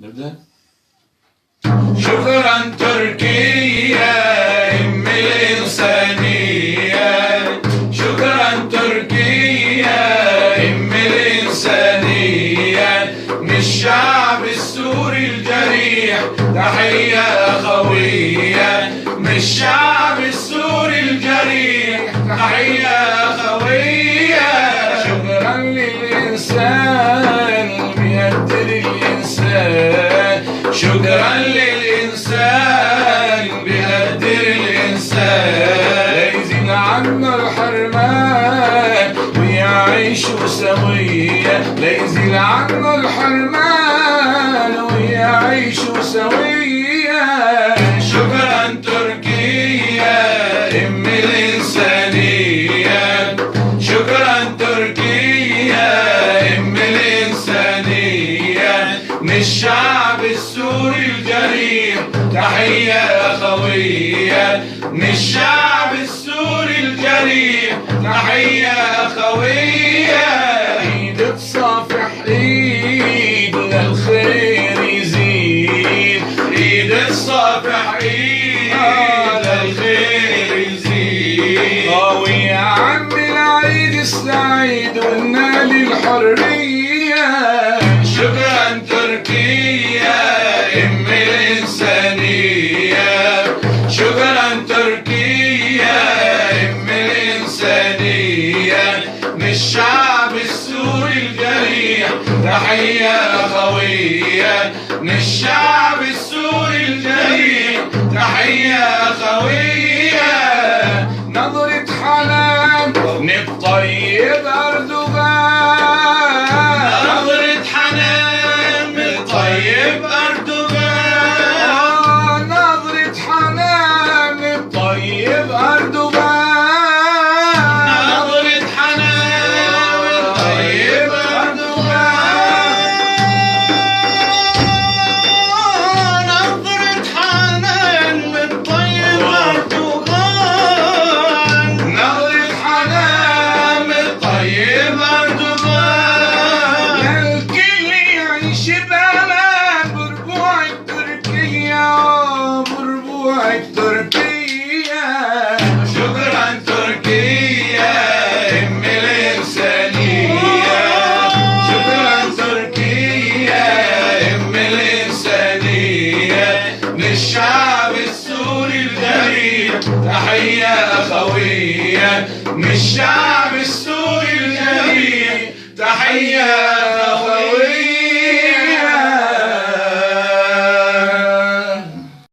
نبدأ. شكرا تركيا أم الإنسانية، شكرا تركيا أم الإنسانية، من الشعب السوري الجريح تحية أخوية، من الشعب السوري الجريح تحية أخوية. شكرا للإنسان بيقدر الإنسان، شكرا للإنسان بيقدر الإنسان، ليزيد عنا الحرمان ويعيشوا سوية، ليزيد عنا الحرمان ويعيشوا سوية. شكرا تركيا أم الإنسانية، شكرا تركيا أم الإنسانية، من الشعب السوري الجريح تحية أخوية، من الشعب السوري الجريح تحية أخوية. إيد تصافح إيد للخير يزيد، إيد تصافح إيد للخير يزيد. ويا عم العيد السعيد ونال الحرية. شكرا تركيا أم الإنسانية، شكرا تركيا أم الإنسانية، من الشعب السوري الجريح تحية أخوية، من الشعب السوري الجريح تحية أخوية. نظرة حنان من الطيب أردوغان، نظرة حنان من الطيب أردوغان، نظرة حنان من الطيب أردوغان، نظرة حنان من الطيب أردوغان، نظرة حنان من الطيب أردوغان، نظرة حنان من الطيب أردوغان. الكل يعيش بأمان بربوع تركيا، بربوع تركيا. شكرا تركيا أم الإنسانية، شكرا تركيا أم الإنسانية، من الشعب السوري الجريح تحية أخوية، من الشعب السوري الجريح تحية